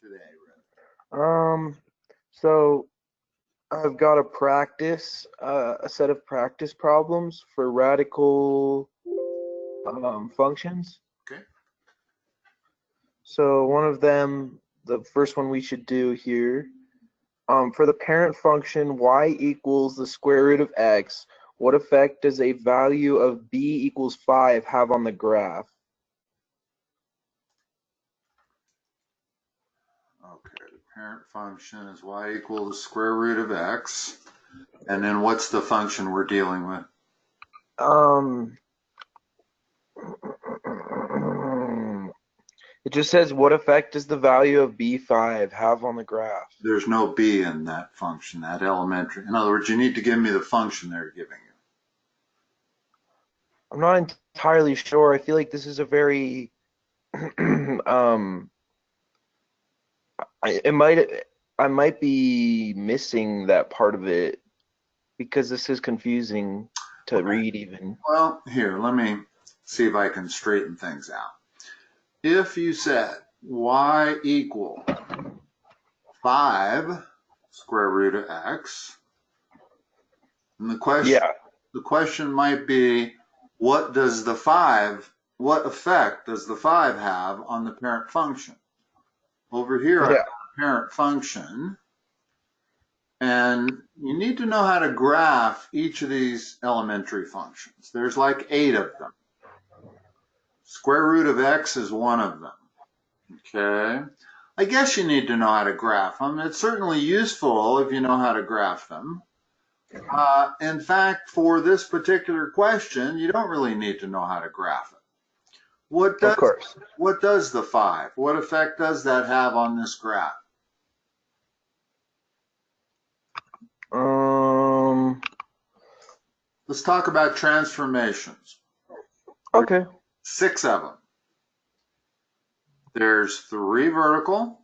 today, So I've got a set of practice problems for radical functions. Okay. So one of them, the first one we should do here, for the parent function y equals the square root of x, what effect does a value of b equals 5 have on the graph? Okay, the parent function is y equals the square root of x. And then what's the function we're dealing with? It just says, what effect does the value of b5 have on the graph? There's no b in that function, that elementary. In other words, you need to give me the function they're giving you. I'm not entirely sure. I feel like this is a very I might be missing that part of it because this is confusing to read even. Well, here, let me see if I can straighten things out. If you said y equal 5 square root of x, and the question might be, what effect does the 5 have on the parent function? Over here, I've got a parent function, and you need to know how to graph each of these elementary functions. There's like 8 of them. Square root of x is one of them. Okay. I guess you need to know how to graph them. It's certainly useful if you know how to graph them. In fact, for this particular question, you don't really need to know how to graph it. What does the 5? What effect does that have on this graph? Let's talk about transformations. Okay. 6 of them. There's 3 vertical,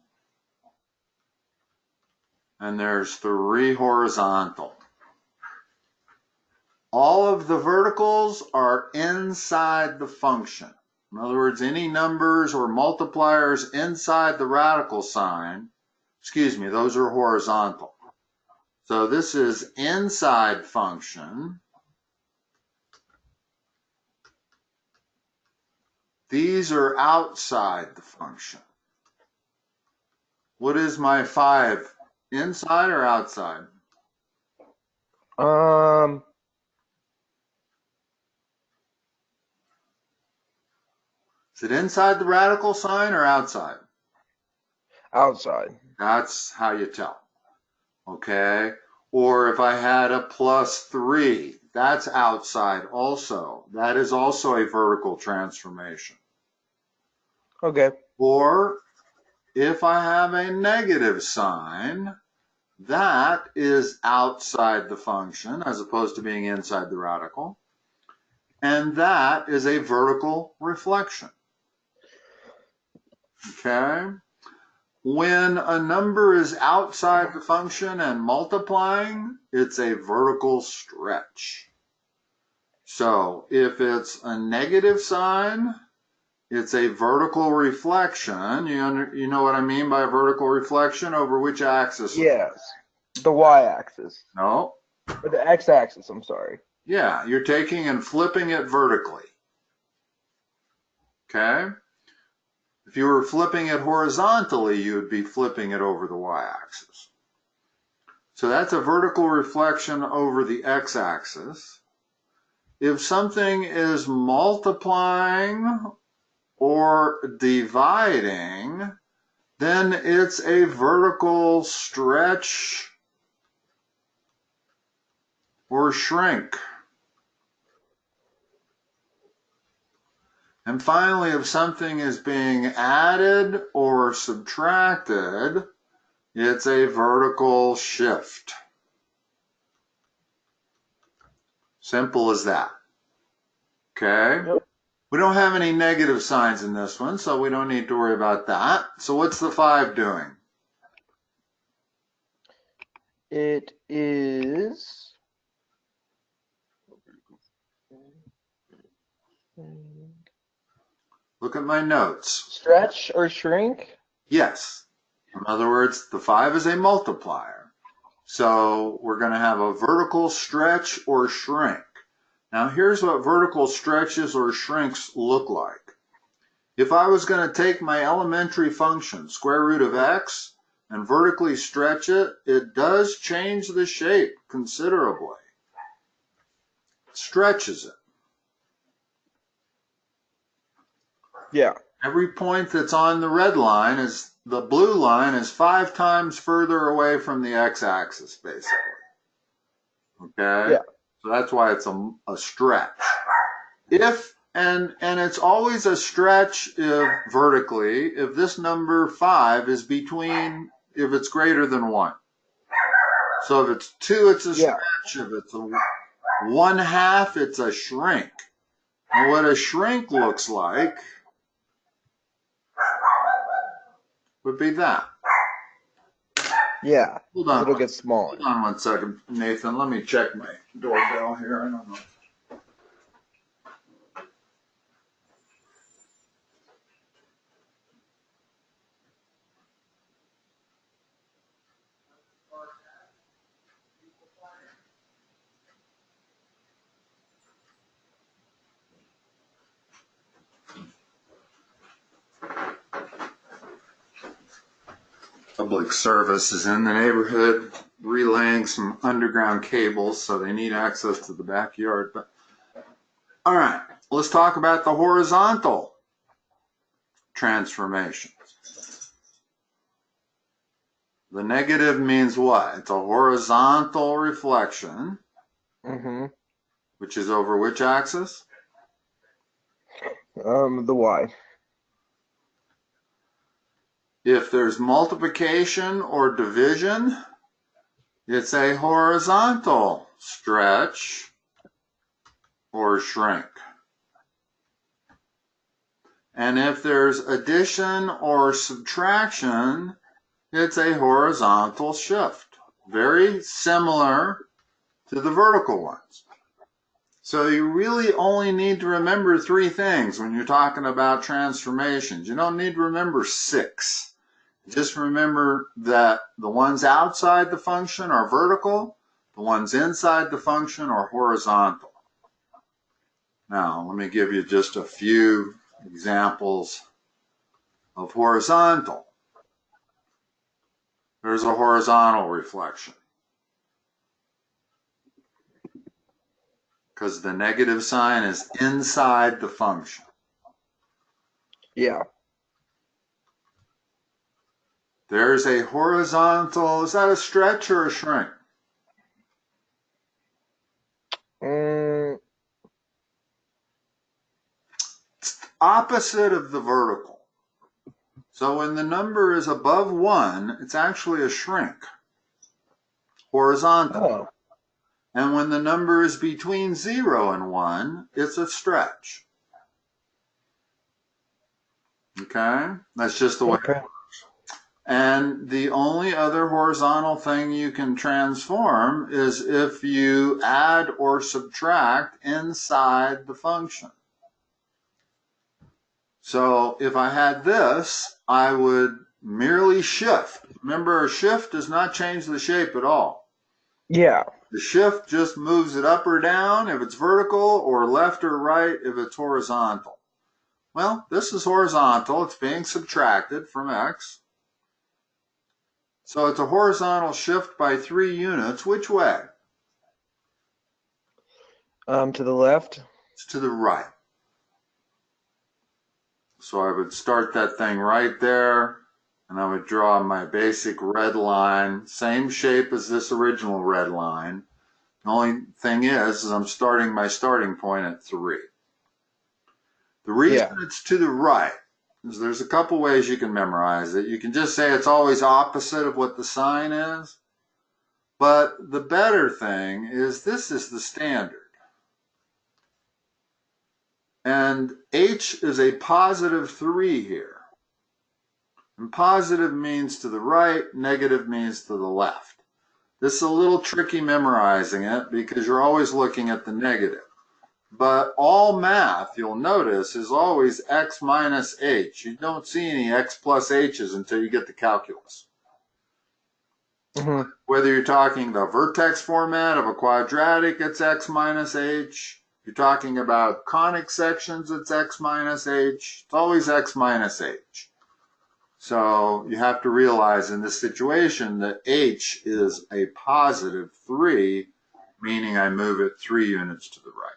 and there's 3 horizontal. All of the verticals are inside the function. In other words, any numbers or multipliers inside the radical sign, those are horizontal. So this is inside function. These are outside the function. What is my 5? Inside or outside? Is it inside the radical sign or outside? Outside. That's how you tell. Okay. Or if I had a +3, that's outside also. That is also a vertical transformation. Okay. Or if I have a negative sign, that is outside the function as opposed to being inside the radical. And that is a vertical reflection. Okay? When a number is outside the function and multiplying, it's a vertical stretch. So if it's a negative sign, it's a vertical reflection. You know what I mean by vertical reflection? Over which axis? Yes. The y-axis. No. Or the x-axis, I'm sorry. Yeah, you're taking and flipping it vertically. Okay? If you were flipping it horizontally, you would be flipping it over the y-axis. So that's a vertical reflection over the x-axis. If something is multiplying or dividing, then it's a vertical stretch or shrink. And finally, if something is being added or subtracted, it's a vertical shift. Simple as that. Okay? Yep. We don't have any negative signs in this one, so we don't need to worry about that. So what's the 5 doing? It is... Look at my notes. Stretch or shrink? Yes. In other words, the 5 is a multiplier. So we're going to have a vertical stretch or shrink. Now here's what vertical stretches or shrinks look like. If I was going to take my elementary function, square root of x, and vertically stretch it, it does change the shape considerably. It stretches it. Yeah. Every point that's on the red line is, the blue line is 5 times further away from the x-axis, basically. Okay? Yeah. So that's why it's a stretch. And it's always a stretch if vertically, if this number 5 is between, if it's greater than 1. So if it's 2, it's a stretch. If it's a 1/2, it's a shrink. And what a shrink looks like would be that. Yeah. Hold on. It'll get smaller. Hold on 1 second, Nathan. Let me check my doorbell here. I don't know. Public service is in the neighborhood relaying some underground cables, so they need access to the backyard. But all right, let's talk about the horizontal transformations. The negative means what? It's a horizontal reflection, which is over which axis? The y. If there's multiplication or division, it's a horizontal stretch or shrink. And if there's addition or subtraction, it's a horizontal shift. Very similar to the vertical ones. So you really only need to remember 3 things when you're talking about transformations. You don't need to remember 6. Just remember that the ones outside the function are vertical, the ones inside the function are horizontal. Now, let me give you just a few examples of horizontal. There's a horizontal reflection, because the negative sign is inside the function. Yeah. There's a horizontal, is that a stretch or a shrink? It's opposite of the vertical. So when the number is above 1, it's actually a shrink, horizontal. Oh. And when the number is between 0 and 1, it's a stretch. Okay? That's just the way it works. And the only other horizontal thing you can transform is if you add or subtract inside the function. So if I had this, I would merely shift. Remember, a shift does not change the shape at all. Yeah. The shift just moves it up or down if it's vertical, or left or right if it's horizontal. Well, this is horizontal. It's being subtracted from x. So it's a horizontal shift by 3 units. Which way? To the left. It's to the right. So I would start that thing right there, and I would draw my basic red line, same shape as this original red line. The only thing is I'm starting my starting point at 3. The reason it's to the right is there's a couple ways you can memorize it. You can just say it's always opposite of what the sign is. But the better thing is this is the standard. And h is a positive 3 here. And positive means to the right, negative means to the left. This is a little tricky memorizing it because you're always looking at the negative. But all math, you'll notice, is always x minus h. You don't see any x plus h's until you get to calculus. Mm-hmm. Whether you're talking the vertex format of a quadratic, it's x minus h. You're talking about conic sections, it's x minus h. It's always x minus h. So you have to realize in this situation that h is a positive 3, meaning I move it 3 units to the right.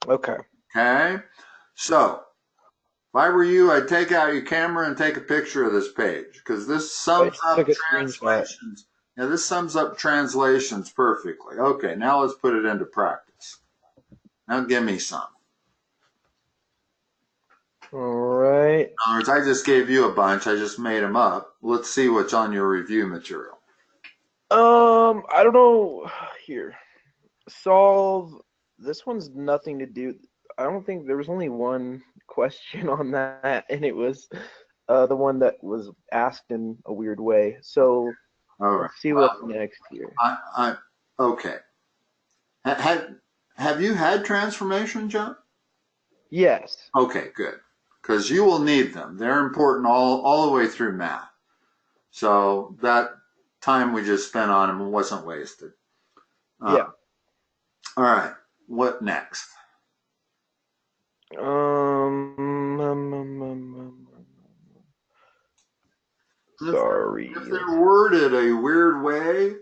Okay. Okay? So, if I were you, I'd take out your camera and take a picture of this page, because this sums up Took a screenshot. translations. Yeah, this sums up translations perfectly. Okay, now let's put it into practice. Now give me some. All right. In other words, I just gave you a bunch. I just made them up. Let's see what's on your review material. I don't know. Here. Solve. This one's nothing to do. I don't think there was only one question on that, and it was the one that was asked in a weird way. So All right. let's see what's next here. Okay. Have you had transformation, John? Yes. Okay, good. Because you will need them. They're important all the way through math. So that time we just spent on them wasn't wasted. Yeah. All right. What next? Sorry. If they're worded a weird way,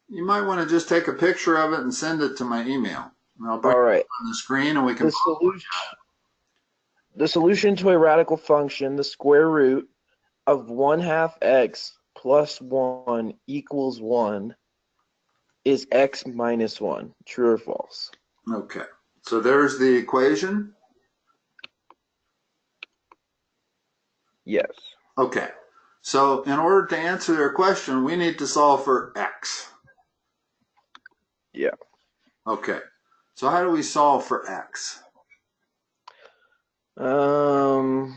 you might want to just take a picture of it and send it to my email. And I'll bring it on the screen and we can. The solution to a radical function, the square root of 1/2 x plus 1 equals 1, is x minus 1. True or false? Okay. So there's the equation. Yes. Okay. So in order to answer their question, we need to solve for x. Yeah. Okay. So how do we solve for x? Well,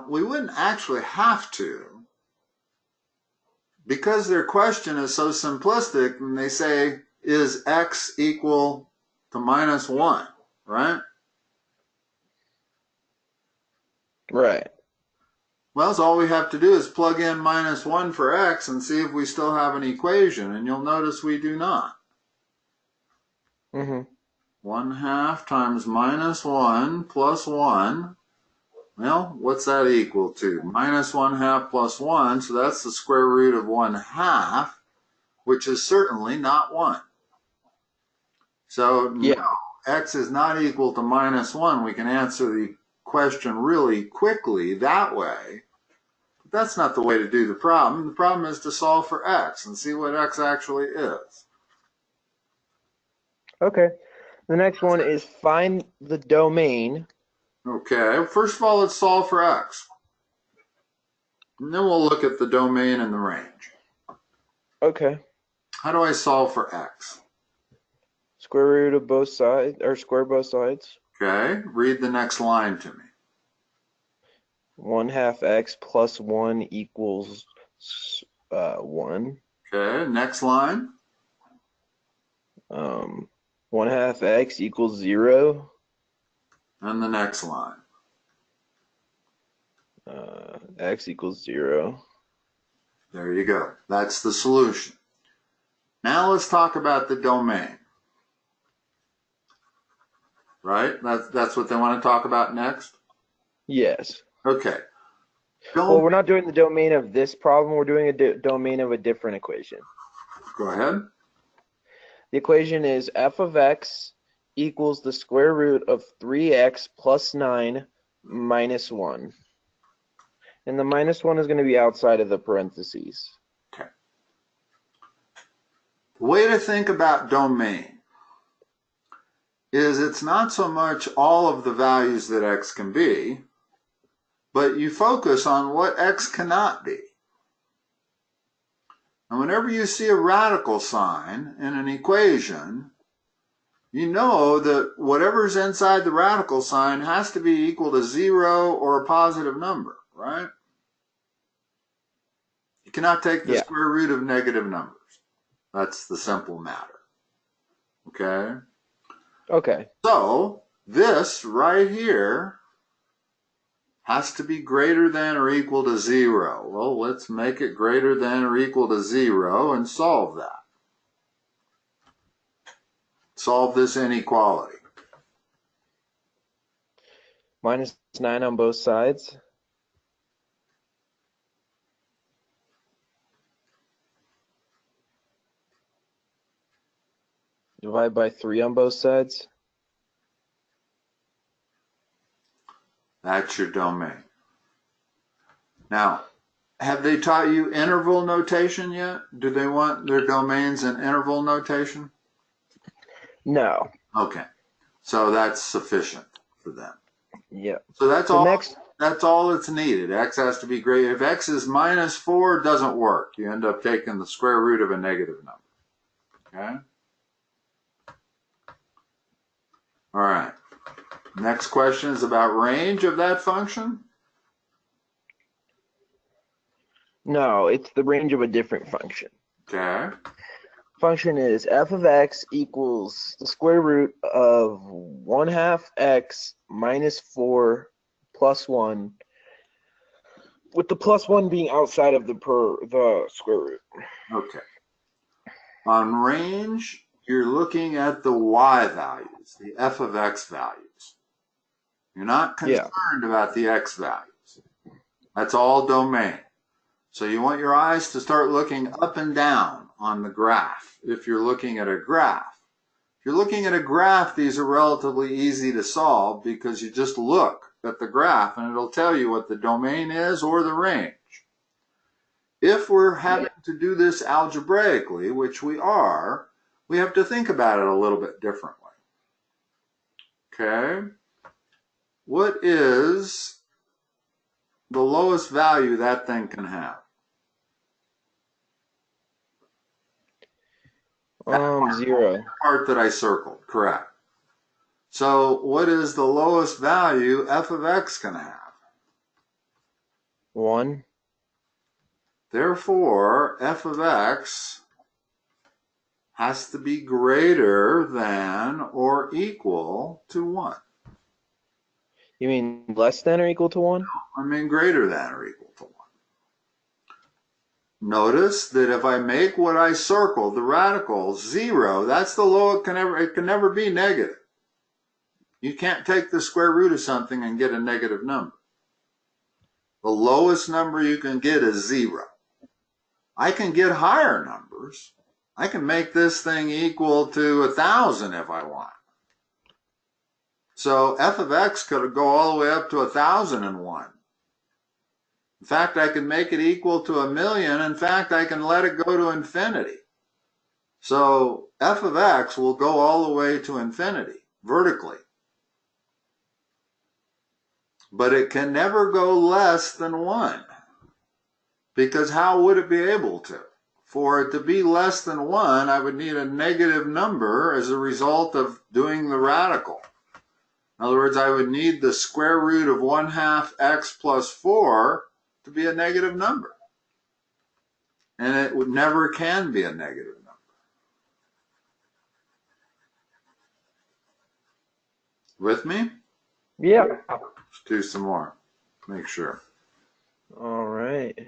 we wouldn't actually have to, because their question is so simplistic, and they say, is x equal to minus 1, right? Right. Well, so all we have to do is plug in minus 1 for x and see if we still have an equation, and you'll notice we do not. 1/2 times minus 1 plus 1. Well, what's that equal to? Minus 1/2 plus 1, so that's the square root of 1/2, which is certainly not 1. So no, x is not equal to minus 1. We can answer the question really quickly that way. But that's not the way to do the problem. The problem is to solve for x and see what x actually is. Okay. The next one is find the domain. Okay, first of all, let's solve for x. And then we'll look at the domain and the range. Okay. How do I solve for x? Square root of both sides, or square both sides. Okay, read the next line to me. 1/2 x plus 1 equals 1. Okay, next line. 1/2 x equals 0. And the next line. X equals 0. There you go. That's the solution. Now let's talk about the domain. Right? That's what they want to talk about next? Yes. Okay. Well, we're not doing the domain of this problem. We're doing a domain of a different equation. Go ahead. The equation is f of x equals the square root of 3x plus 9 minus 1. And the minus 1 is going to be outside of the parentheses. Okay. The way to think about domain is it's not so much all of the values that x can be, but you focus on what x cannot be. And whenever you see a radical sign in an equation, you know that whatever's inside the radical sign has to be equal to 0 or a positive number, right? You cannot take the square root of negative numbers. That's the simple matter. Okay? Okay. So this right here has to be greater than or equal to 0. Well, let's make it greater than or equal to 0 and solve that. Solve this inequality. Minus 9 on both sides. Divide by 3 on both sides. That's your domain. Now, have they taught you interval notation yet? Do they want their domains in interval notation? No. Okay, so that's sufficient for them. Yeah. So that's So all. next, That's all that's needed. X has to be great. If x is minus 4, it doesn't work. You end up taking the square root of a negative number. Okay. All right. Next question is about range of that function. no, it's the range of a different function. Okay. Function is f of x equals the square root of 1/2 x minus 4 plus 1, with the plus 1 being outside of the square root. Okay. On range, you're looking at the y values, the f of x values. You're not concerned about the x values. That's all domain. So you want your eyes to start looking up and down on the graph if you're looking at a graph. If you're looking at a graph, these are relatively easy to solve because you just look at the graph and it'll tell you what the domain is or the range. If we're having to do this algebraically, which we are, we have to think about it a little bit differently. Okay? What is the lowest value that thing can have? Zero. Part that I circled, correct. So what is the lowest value f of x can have? 1. Therefore, f of x has to be greater than or equal to 1. You mean less than or equal to 1? I mean greater than or equal to 1. Notice that if I make what I circled, the radical, 0, that's the low it can never be negative. You can't take the square root of something and get a negative number. The lowest number you can get is 0. I can get higher numbers. I can make this thing equal to 1,000 if I want. So f of x could go all the way up to 1,001. In fact, I can make it equal to 1,000,000. In fact, I can let it go to infinity. So f of x will go all the way to infinity, vertically. But it can never go less than 1. Because how would it be able to? For it to be less than 1, I would need a negative number as a result of doing the radical. In other words, I would need the square root of 1/2 x plus 4 to be a negative number. And it would never can be a negative number. With me? Yeah. Let's do some more. Make sure. All right.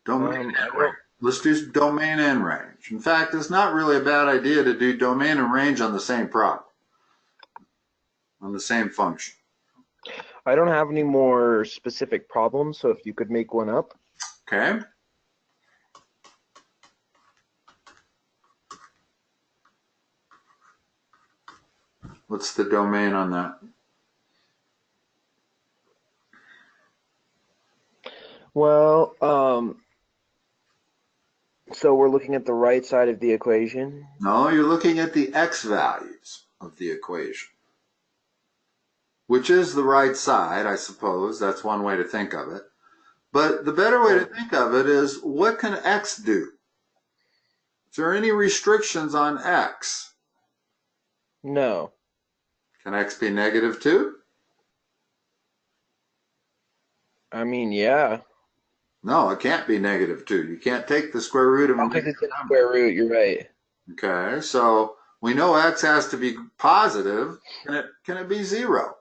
Domain and range. Let's do domain and range. In fact, it's not really a bad idea to do domain and range on the same problem, on the same function. I don't have any more specific problems, so if you could make one up. Okay. What's the domain on that? Well, so we're looking at the right side of the equation. No, you're looking at the x values of the equation, which is the right side, I suppose. That's one way to think of it. But the better way to think of it is, what can x do? Is there any restrictions on x? No. Can x be negative 2? I mean, yeah. No, it can't be negative 2. You can't take the square root of a Because negative it's in number. square root, you're right. Okay, so we know x has to be positive. Can it be 0?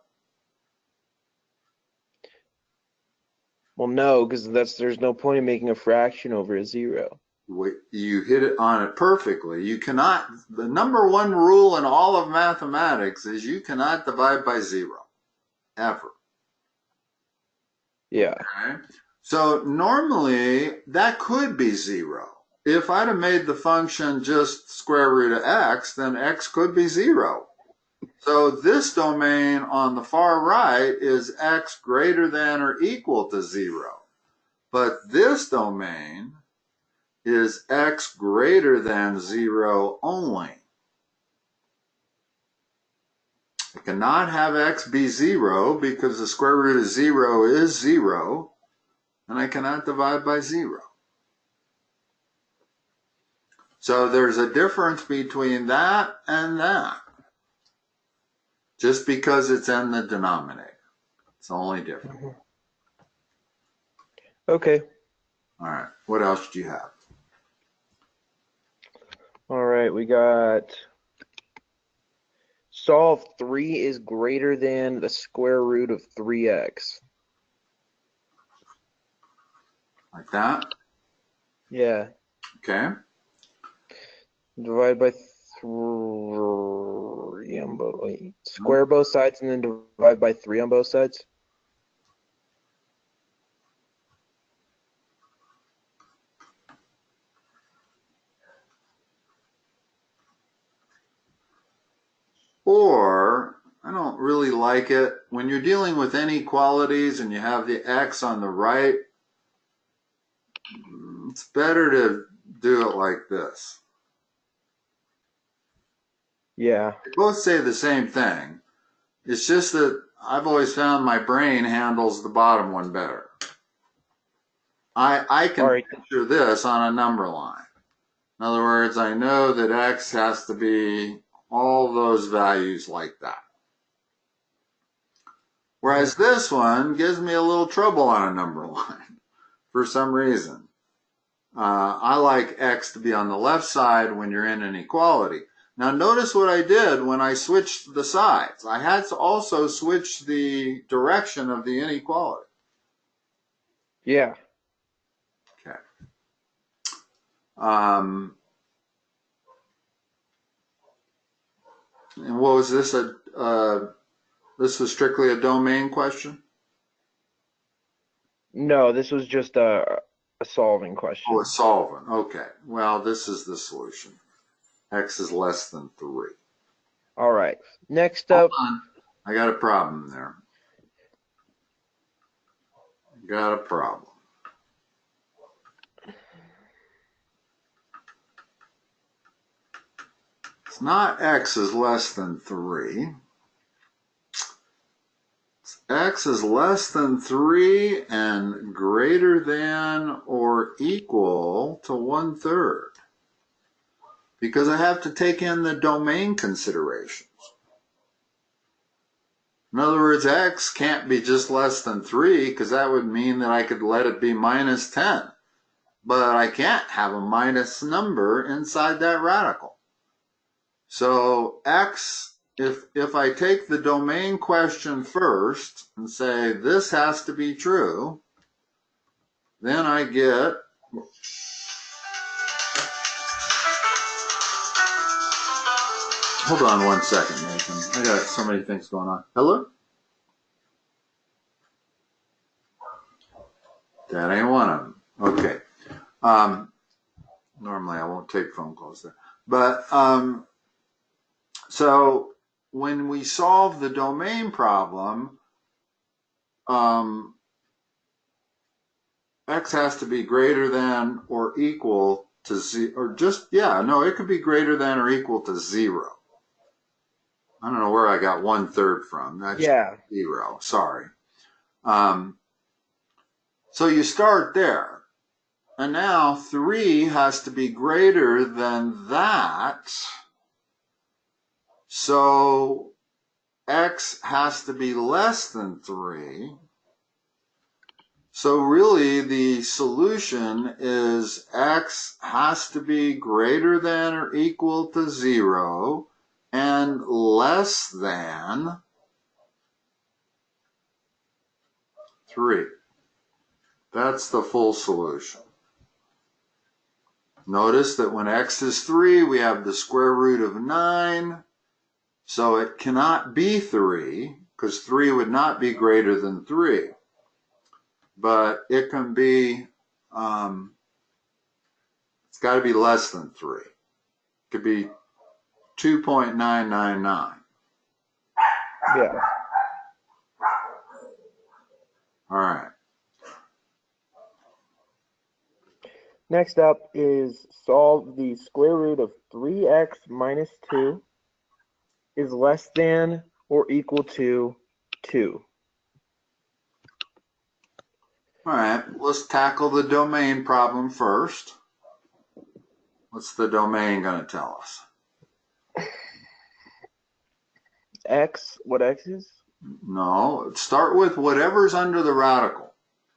Well, no, because there's no point in making a fraction over a 0. You hit it on it perfectly. You cannot, the number one rule in all of mathematics is you cannot divide by 0, ever. Yeah. Okay? So normally that could be 0. If I'd have made the function just square root of x, then x could be 0. So this domain on the far right is x greater than or equal to 0. But this domain is x greater than 0 only. I cannot have x be 0 because the square root of 0 is 0, and I cannot divide by 0. So there's a difference between that and that. Just because it's in the denominator. It's the only difference. Okay. All right. What else do you have? All right, we got solve 3 is greater than the square root of 3x. Like that? Yeah. Okay. Divide by 3 on both. Wait. Square both sides and then divide by 3 on both sides. Or, I don't really like it, when you're dealing with inequalities and you have the x on the right, it's better to do it like this. Yeah. They both say the same thing. It's just that I've always found my brain handles the bottom one better. I can picture this on a number line. In other words, I know that x has to be all those values like that. Whereas this one gives me a little trouble on a number line for some reason. I like x to be on the left side when you're in an equality. Now notice what I did when I switched the sides. I had to also switch the direction of the inequality. Yeah. Okay. And what was this? This was strictly a domain question? No, this was just a solving question. Oh, a solvent. Okay. Well, this is the solution. X is less than 3. All right. Next up. Hold on. I got a problem there. Got a problem. It's not x is less than 3. It's x is less than 3 and greater than or equal to 1/3. Because I have to take in the domain considerations. In other words, x can't be just less than 3 because that would mean that I could let it be minus 10. But I can't have a minus number inside that radical. So x, if I take the domain question first and say this has to be true, then I get hold on one second, Nathan. I got so many things going on. Hello? That ain't one of them. Okay. Normally I won't take phone calls there. But so when we solve the domain problem, x has to be greater than or equal to 0, or just, yeah, no, it could be greater than or equal to 0. I don't know where I got 1/3 from. That's 0. Sorry. So you start there. And now 3 has to be greater than that. So x has to be less than 3. So really the solution is x has to be greater than or equal to 0 and less than 3. That's the full solution. Notice that when x is 3, we have the square root of 9. So it cannot be 3, because 3 would not be greater than 3. But it can be, it's got to be less than 3. It could be 2.999. Yeah. All right. Next up is solve the square root of 3x minus 2 is less than or equal to 2. All right, let's tackle the domain problem first. What's the domain going to tell us? X, what x is? No, start with whatever's under the radical.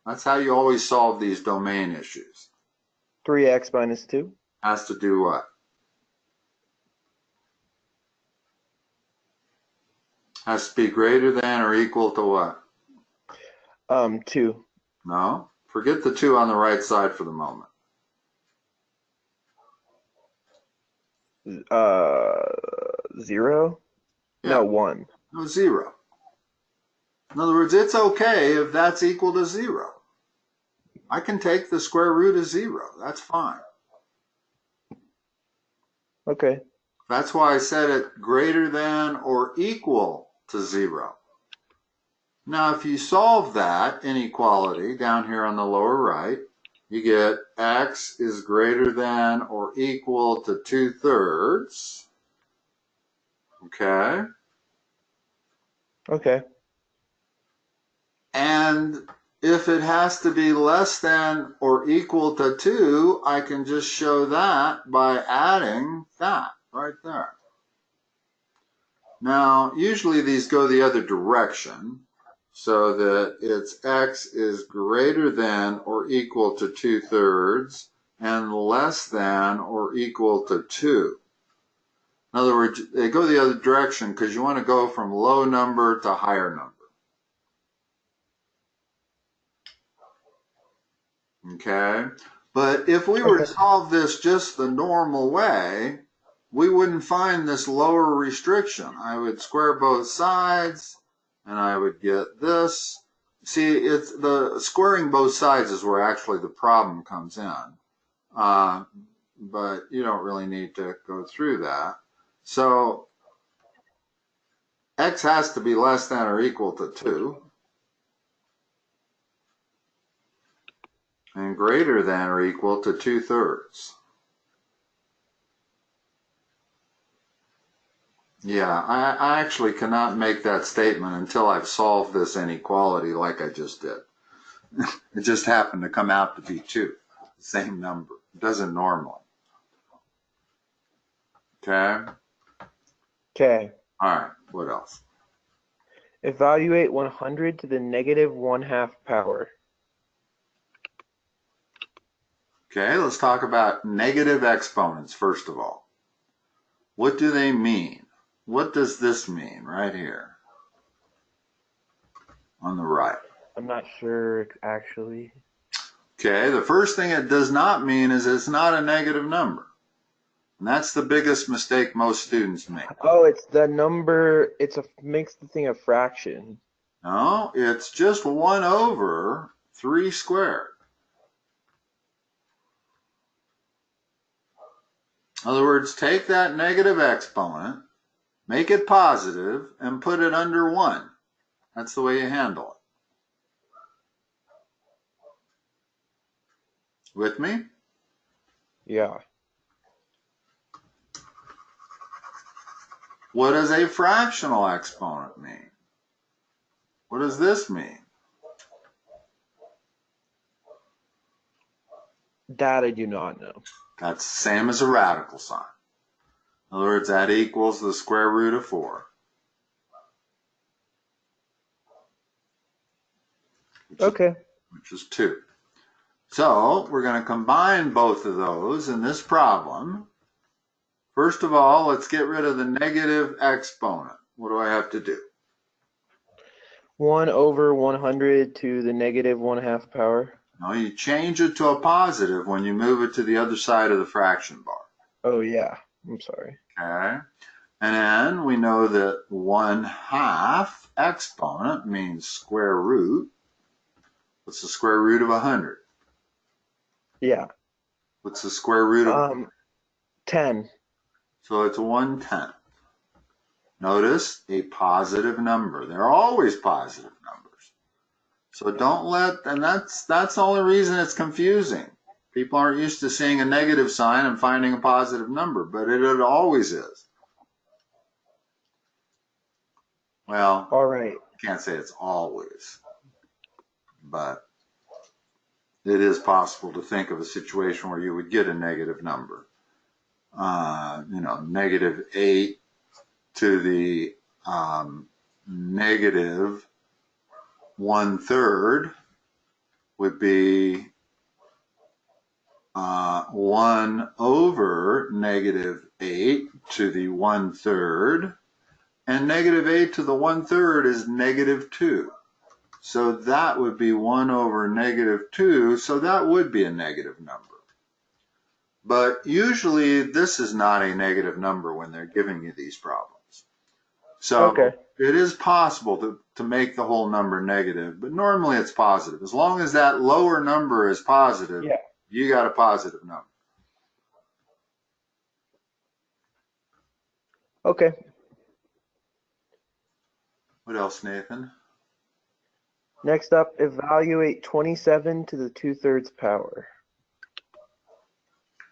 That's how you always solve these domain issues. 3x minus 2. Has to do what? Has to be greater than or equal to what? 2. No, forget the 2 on the right side for the moment. 0? Yeah. No, 1. No, 0. In other words, it's okay if that's equal to 0. I can take the square root of 0. That's fine. Okay. That's why I said it greater than or equal to 0. Now, if you solve that inequality down here on the lower right, you get x is greater than or equal to 2/3. Okay? Okay. And if it has to be less than or equal to 2, I can just show that by adding that right there. Now, usually these go the other direction, so that it's x is greater than or equal to 2/3 and less than or equal to 2. In other words, they go the other direction because you want to go from low number to higher number. Okay? But if we were to solve this just the normal way, we wouldn't find this lower restriction. I would square both sides, and I would get this. See, it's the squaring both sides is where actually the problem comes in. But you don't really need to go through that. So x has to be less than or equal to 2. And greater than or equal to 2/3. Yeah, I actually cannot make that statement until I've solved this inequality like I just did. It just happened to come out to be 2, the same number. It doesn't normally. Okay? Okay. All right, what else? Evaluate 100 to the negative 1/2 power. Okay, let's talk about negative exponents first of all. What do they mean? What does this mean right here on the right? I'm not sure actually. Okay, the first thing it does not mean is it's not a negative number. And that's the biggest mistake most students make. Oh, it's the number, makes the thing a fraction. No, it's just 1 over 3 squared. In other words, take that negative exponent, make it positive, and put it under 1. That's the way you handle it. With me? Yeah. What does a fractional exponent mean? What does this mean? That I do not know. That's the same as a radical sign. In other words, that equals the square root of 4. Okay. which is 2. So we're going to combine both of those in this problem. First of all, let's get rid of the negative exponent. What do I have to do? 1 over 100 to the negative 1/2 power. No, you change it to a positive when you move it to the other side of the fraction bar. Oh, yeah. I'm sorry. Okay. And then we know that 1/2 exponent means square root. What's the square root of 100? Yeah. What's the square root of 10. So it's 1/10. Notice a positive number. They're always positive numbers. So don't let, and that's the only reason it's confusing. People aren't used to seeing a negative sign and finding a positive number, but it always is. Well, all right. I can't say it's always, but it is possible to think of a situation where you would get a negative number. Negative 8 to the negative 1/3 would be 1 over negative 8 to the 1/3, and negative 8 to the 1/3 is negative 2. So that would be 1 over negative 2, so that would be a negative number. But usually this is not a negative number when they're giving you these problems. So it is possible to make the whole number negative, but normally it's positive. As long as that lower number is positive, you got a positive number. Okay. What else, Nathan? Next up, evaluate 27 to the 2/3 power.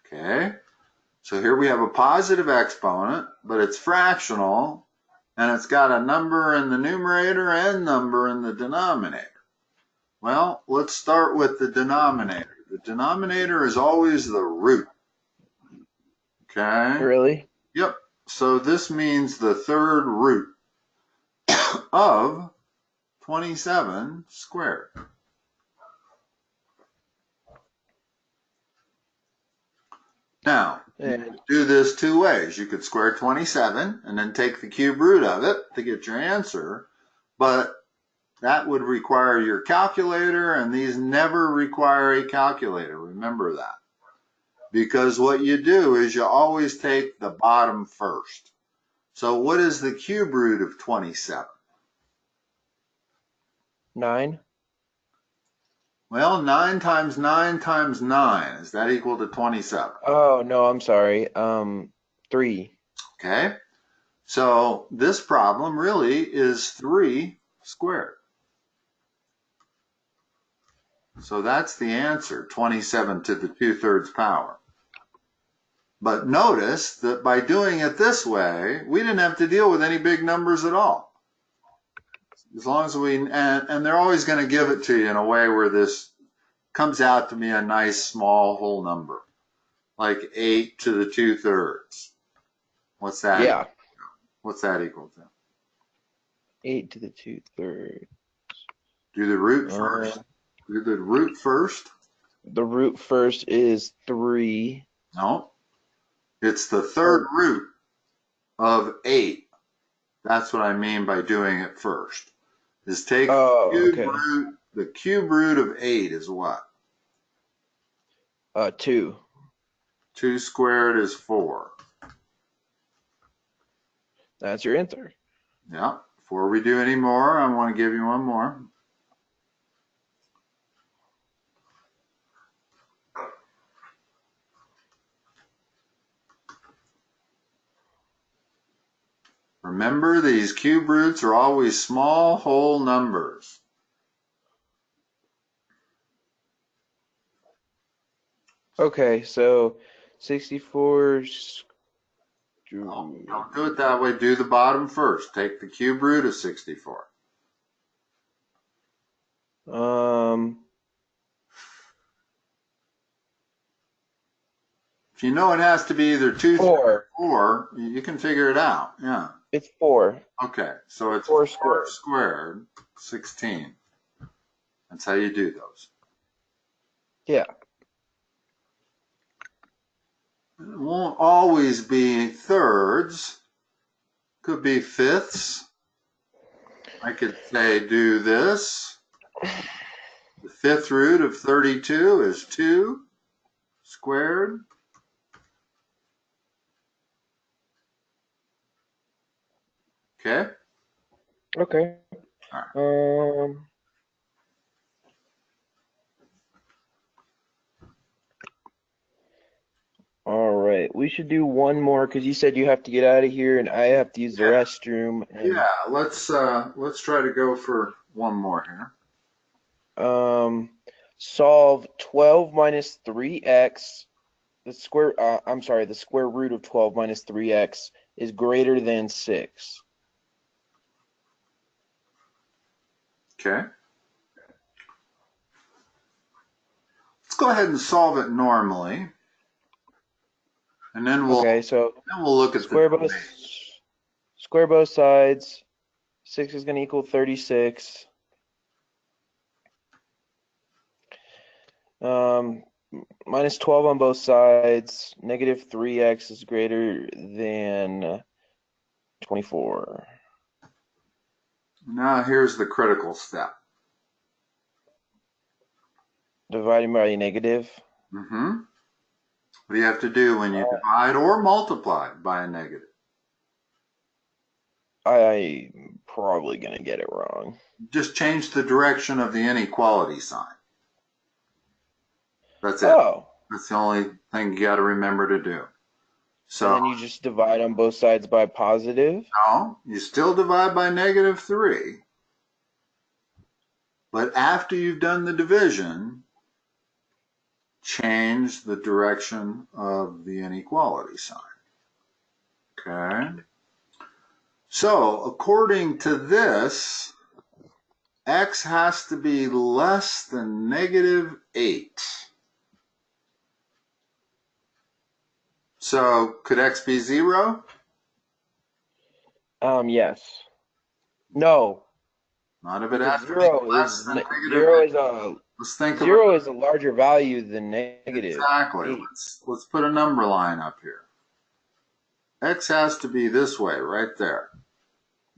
Okay. So here we have a positive exponent, but it's fractional, and it's got a number in the numerator and number in the denominator. Well, let's start with the denominator. The denominator is always the root. Okay? Really? Yep. So this means the third root of 27 squared. Now, you could do this two ways. You could square 27 and then take the cube root of it to get your answer, but that would require your calculator, and these never require a calculator. Remember that. Because what you do is you always take the bottom first. So what is the cube root of 27? 9. Well, 9 times 9 times 9. Is that equal to 27? Oh, no, I'm sorry. 3. Okay. So this problem really is 3 squared. So that's the answer, 27 to the 2/3 power. But notice that by doing it this way, we didn't have to deal with any big numbers at all. As long as and they're always going to give it to you in a way where this comes out to be a nice small whole number, like 8 to the 2/3. What's that? Yeah. What's that equal to? 8 to the 2/3. Do the root first. Do the root first. The root first is 3. No. It's the third root of 8. That's what I mean by doing it first. Is take the cube root. The cube root of 8 is what? 2. 2 squared is 4. That's your answer. Yeah. Before we do any more, I want to give you one more. Remember, these cube roots are always small whole numbers. Okay, so 64. Don't do it that way. Do the bottom first. Take the cube root of 64. If you know it has to be either 2 or 4, you can figure it out. Yeah. It's 4. Okay, so it's 4 4 squared, 16. That's how you do those. Yeah. It won't always be thirds. Could be fifths. I could say do this. The fifth root of 32 is 2 squared. Okay? Okay. All right. All right. We should do one more because you said you have to get out of here and I have to use the restroom. And, Yeah, let's try to go for one more here. Solve 12 minus 3x. The square root of 12 minus 3x is greater than 6. Okay. Let's go ahead and solve it normally. And then we'll look at square both sides. 6 is going to equal 36. Minus 12 on both sides. Negative 3x is greater than 24. Now here's the critical step. Dividing by a negative. Mm-hmm. What do you have to do when you divide or multiply by a negative? I'm probably going to get it wrong. Just change the direction of the inequality sign. That's it. Oh. That's the only thing you got to remember to do. So and then you just divide on both sides by positive? No, you still divide by negative 3. But after you've done the division, change the direction of the inequality sign. Okay? So, according to this, x has to be less than negative 8. So, could x be 0? Yes. No. Not if it has to be less than negative 8. Let's think about 0 is a larger value than negative. Exactly. 8. Let's put a number line up here. X has to be this way, right there.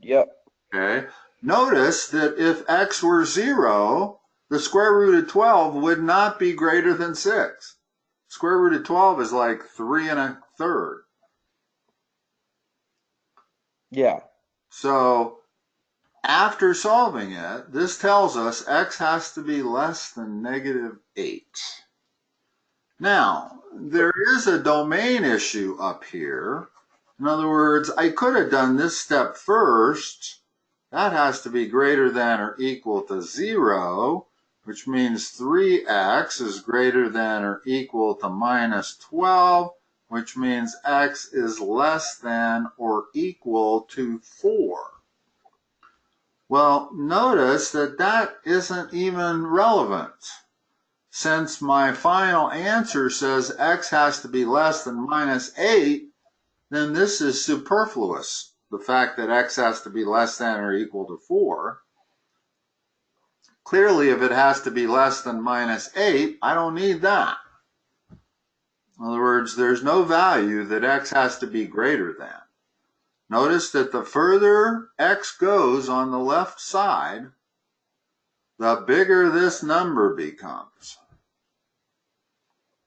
Yep. Okay. Notice that if x were 0, the square root of 12 would not be greater than 6. Square root of 12 is like 3 1/3. Yeah. So after solving it, this tells us x has to be less than negative 8. Now, there is a domain issue up here. In other words, I could have done this step first. That has to be greater than or equal to 0, which means 3x is greater than or equal to minus 12, which means x is less than or equal to 4. Well, notice that that isn't even relevant. Since my final answer says x has to be less than minus 8, then this is superfluous, the fact that x has to be less than or equal to 4. Clearly, if it has to be less than minus 8, I don't need that. In other words, there's no value that x has to be greater than. Notice that the further x goes on the left side, the bigger this number becomes.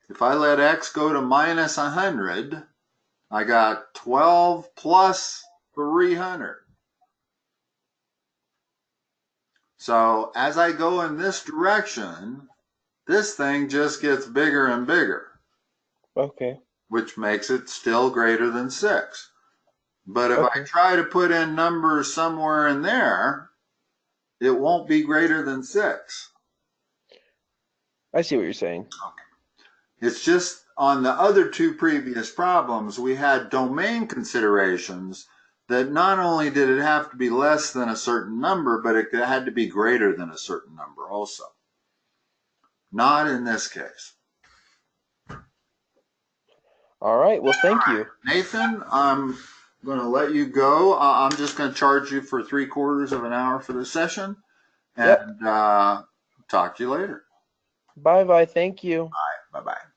If I let x go to minus 100, I got 12 plus 300. So as I go in this direction, this thing just gets bigger and bigger. Okay. Which makes it still greater than 6. But if I try to put in numbers somewhere in there, it won't be greater than 6. I see what you're saying. Okay. It's just on the other two previous problems, we had domain considerations that not only did it have to be less than a certain number, but it had to be greater than a certain number also. Not in this case. All right. Well, thank you. Nathan, I'm going to let you go. I'm just going to charge you for 3/4 of an hour for the session. And Talk to you later. Bye-bye. Thank you. Bye. Bye-bye.